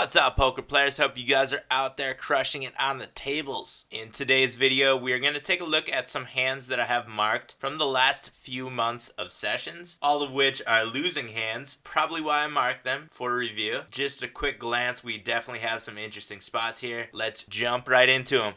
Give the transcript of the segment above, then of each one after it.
What's up, poker players? Hope you guys are out there crushing it on the tables. In today's video, we are going to take a look at some hands that I have marked from the last few months of sessions, all of which are losing hands, probably why I marked them for review. Just a quick glance, we definitely have some interesting spots here. Let's jump right into them.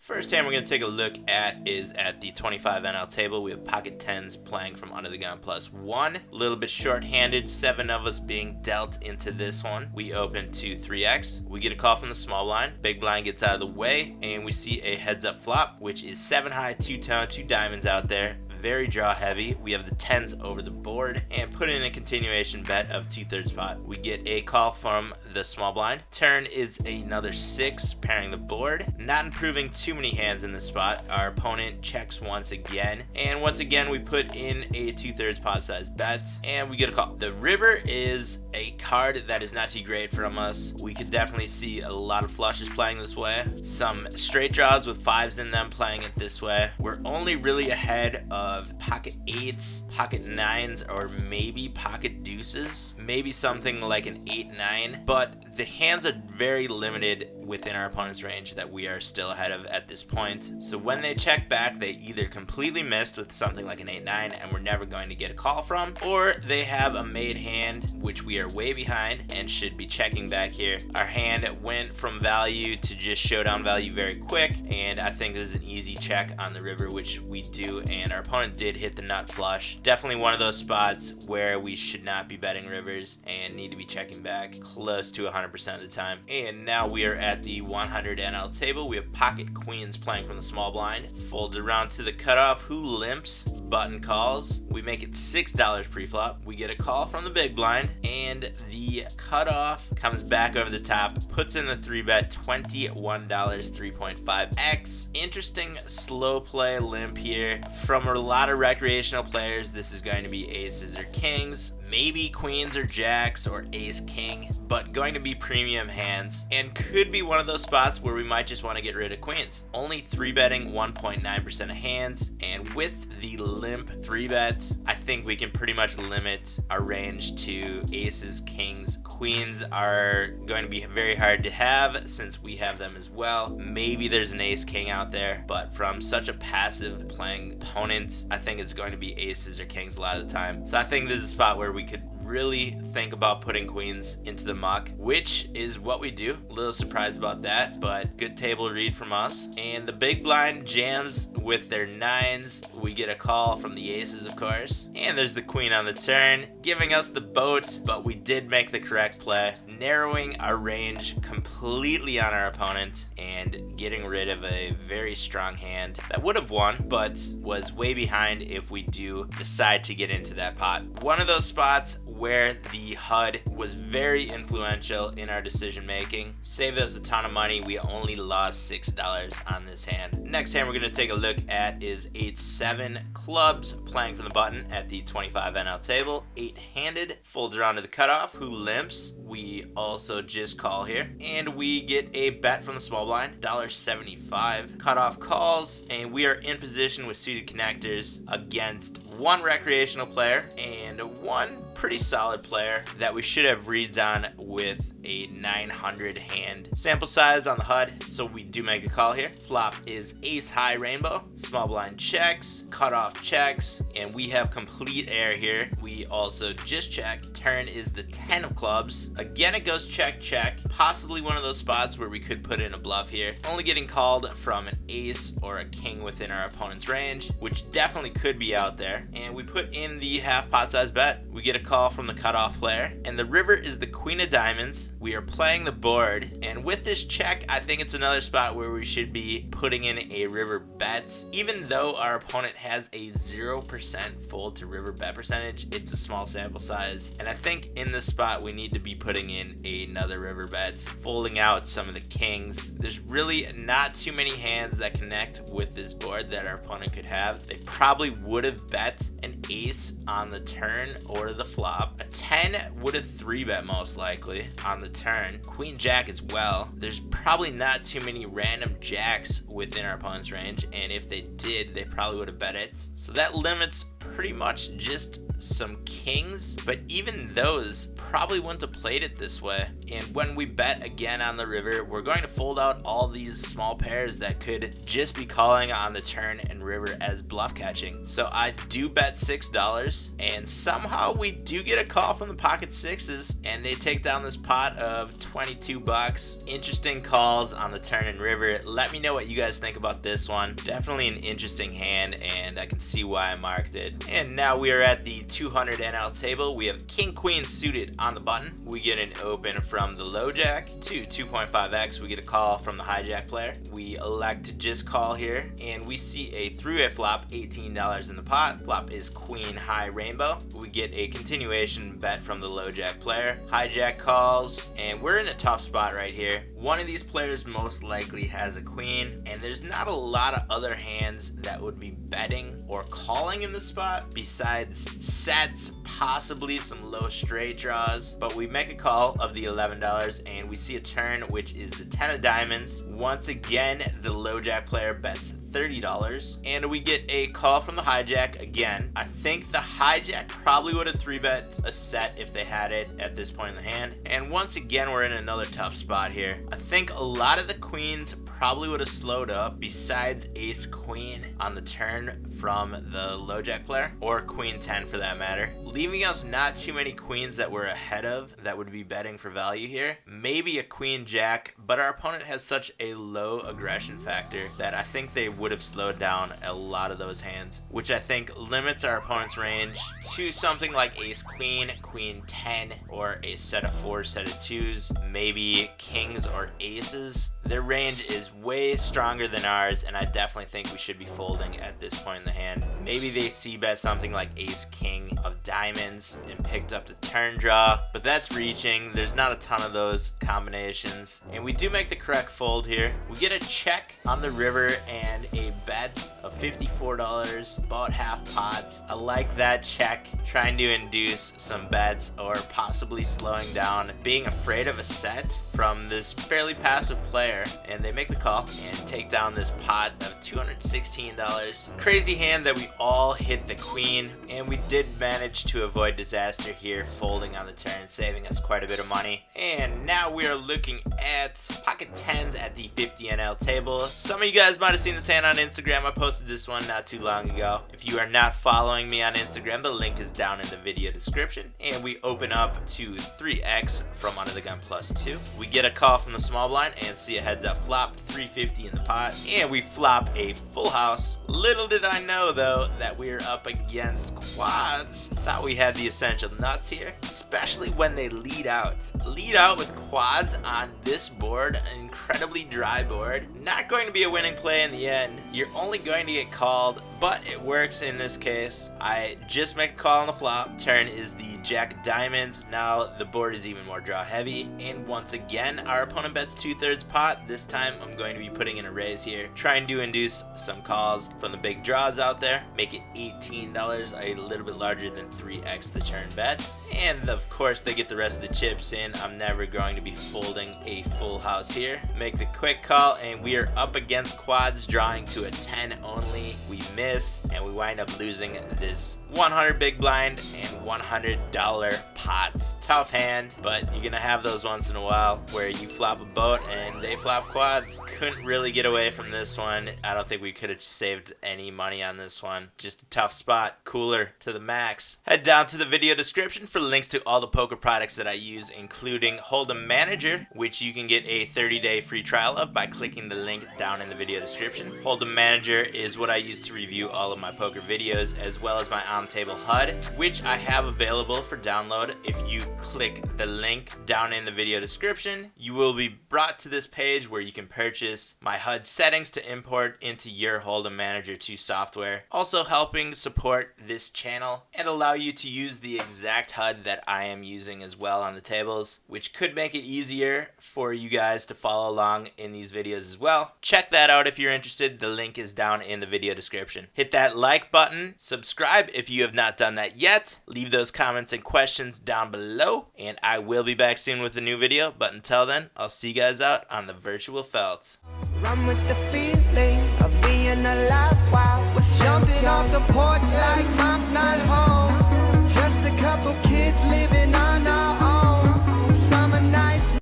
First hand we're going to take a look at is at the 25 NL table. We have pocket 10s playing from under the gun +1. A little bit short-handed, 7 of us being dealt into this one. We open to 3x. We get a call from the small blind. Big blind gets out of the way, and we see a heads-up flop, which is 7 high, 2 tone, 2 diamonds out there. Very draw heavy. We have the 10s over the board and put in a continuation bet of 2/3 pot. We get a call from the small blind. Turn is another 6 pairing the board. Not improving too many hands in this spot. Our opponent checks once again, and once again we put in a 2/3 pot size bet and we get a call. The river is a card that is not too great from us. We could definitely see a lot of flushes playing this way. Some straight draws with 5s in them playing it this way. We're only really ahead of pocket 8s, pocket 9s, or maybe pocket deuces. Maybe something like an 8-9, but the hands are very limited within our opponent's range that we are still ahead of at this point. So when they check back, they either completely missed with something like an 8-9 and we're never going to get a call from, or they have a made hand which we are way behind and should be checking back here. Our hand went from value to just showdown value very quick, and I think this is an easy check on the river, which we do, and our opponent did hit the nut flush. Definitely one of those spots where we should not be betting rivers and need to be checking back close to 100% of the time. And now we are at the 100 NL table. We have pocket queens playing from the small blind. Folds around to the cutoff. Who limps? Button calls. We make it $6 pre-flop. We get a call from the big blind, and the cutoff comes back over the top, puts in the 3-bet, $21, 3.5x. Interesting slow play limp here from a lot of recreational players. This is going to be aces or kings, maybe queens or jacks or ace king, but going to be premium hands, and could be one of those spots where we might just want to get rid of queens. Only 3-betting 1.9% of hands, and with the limp 3-bet, I think we can pretty much limit our range to aces, kings. Queens are going to be very hard to have since we have them as well. Maybe there's an ace king out there, but from such a passive playing opponent, I think it's going to be aces or kings a lot of the time. So I think this is a spot where we could really think about putting queens into the muck, which is what we do. A little surprised about that, but good table read from us. And the big blind jams with their 9s. We get a call from the aces, of course, and there's the queen on the turn giving us the boat, but we did make the correct play, narrowing our range completely on our opponent and getting rid of a very strong hand that would have won but was way behind if we do decide to get into that pot. One of those spots where the HUD was very influential in our decision making. Saved us a ton of money. We only lost $6 on this hand. Next hand we're going to take a look at is 8-7 clubs playing from the button at the 25 NL table. 8-handed, folds around to the cutoff. Who limps? We also just call here, and we get a bet from the small blind, $1.75. Cutoff calls, and we are in position with suited connectors against one recreational player and one pretty solid player that we should have reads on with a 900 hand sample size on the HUD, so we do make a call here. Flop is ace high rainbow. Small blind checks, cutoff checks, and we have complete air here. We also just check. Turn is the 10 of clubs. Again, it goes check, check. Possibly one of those spots where we could put in a bluff here. Only getting called from an ace or a king within our opponent's range, which definitely could be out there. And we put in the half pot size bet. We get a call from the cutoff player, and the river is the queen of diamonds. We are playing the board, and with this check, I think it's another spot where we should be putting in a river bet. Even though our opponent has a 0% fold to river bet percentage, it's a small sample size, and I think in this spot we need to be putting putting in another river bets, folding out some of the kings. There's really not too many hands that connect with this board that our opponent could have. They probably would have bet an ace on the turn or the flop. A 10 would have 3-bet most likely on the turn. Queen jack as well. There's probably not too many random jacks within our opponent's range, and if they did, they probably would have bet it. So that limits pretty much just some kings, but even those probably wouldn't have played it this way. And when we bet again on the river, we're going to fold out all these small pairs that could just be calling on the turn and river as bluff catching. So I do bet $6, and somehow we do get a call from the pocket sixes, and they take down this pot of 22 bucks. Interesting calls on the turn and river. Let me know what you guys think about this one. Definitely an interesting hand, and I can see why I marked it. And now we are at the 200 NL table. We have king queen suited on the button. We get an open from the low jack to 2.5x. We get a call from the hijack player. We elect to just call here, and we see a 3-way flop, $18 in the pot. Flop is queen high rainbow. We get a continuation bet from the low jack player. Hijack calls, and we're in a tough spot right here. One of these players most likely has a queen, and there's not a lot of other hands that would be betting or calling in the spot besides sets, possibly some low straight draws. But we make a call of the $11, and we see a turn, which is the 10 of diamonds. Once again, the low jack player bets $30, and we get a call from the hijack again. I think the hijack probably would have 3-bet a set if they had it at this point in the hand. And once again, we're in another tough spot here. I think a lot of the queens probably would have slowed up besides ace queen on the turn from the low jack player, or queen 10 for that matter, leaving us not too many queens that we're ahead of that would be betting for value here. Maybe a queen jack, but our opponent has such a low aggression factor that I think they would have slowed down a lot of those hands, which I think limits our opponent's range to something like ace queen, queen 10, or a set of 4s, set of 2s, maybe kings or aces. Their range is way stronger than ours, and I definitely think we should be folding at this point in the hand. Maybe they c-bet something like ace king of diamonds and picked up the turn draw, but that's reaching. There's not a ton of those combinations, and we do make the correct fold here. We get a check on the river and a bet of $54, about half pot. I like that check, trying to induce some bets or possibly slowing down, being afraid of a set from this fairly passive player, and they make the call and take down this pot of $216. Crazy hand that we all hit the queen, and we did manage to avoid disaster here, folding on the turn, saving us quite a bit of money. And now we are looking at pocket 10s at the 50 NL table. Some of you guys might have seen this hand on Instagram. I posted this one not too long ago. If you are not following me on Instagram, the link is down in the video description. And we open up to 3x from under the gun +2. We get a call from the small blind and see a heads up flop, 350 in the pot, and we flop a full house. Little did I know though that we are up against quads. Thought we had the essential nuts here, especially when they lead out. Lead out with quads on this board, an incredibly dry board. Not going to be a winning play in the end. You're only going to get called, but it works in this case. I just make a call on the flop. Turn is the jack of diamonds. Now the board is even more draw heavy, and once again our opponent bets 2/3 pot. This time I'm going to be putting in a raise here, trying to induce some calls from the big draws out there. Make it $18, a little bit larger than 3x the turn bets, and of course they get the rest of the chips in. I'm never going to be folding a full house here. Make the quick call, and we are up against quads, drawing to a 10 only. We miss, and we wind up losing this 100 big blind and $100 pot. Tough hand, but you're gonna have those once in a while where you flop a boat and they flop quads. Couldn't really get away from this one. I don't think we could have saved any money on this one. Just a tough spot. Cooler to the max. Head down to the video description for links to all the poker products that I use, including Holdem Manager, which you can get a 30-day free trial of by clicking the link down in the video description. Holdem Manager is what I use to review all of my poker videos, as well as my on-table HUD, which I have available for download if you click the link down in the video description, you will be brought to this page where you can purchase my HUD settings to import into your Holdem Manager 2 software, also helping support this channel and allow you to use the exact HUD that I am using as well on the tables, which could make it easier for you guys to follow along in these videos as well. Check that out if you're interested. The link is down in the video description. Hit that like button, subscribe if you have not done that yet, leave those comments and questions down below, and I will be back soon with a new video, but until then, I'll see you guys out on the virtual felt. Run with the feeling of being alive while we're jumping off the porch like mom's not home. Just a couple kids living on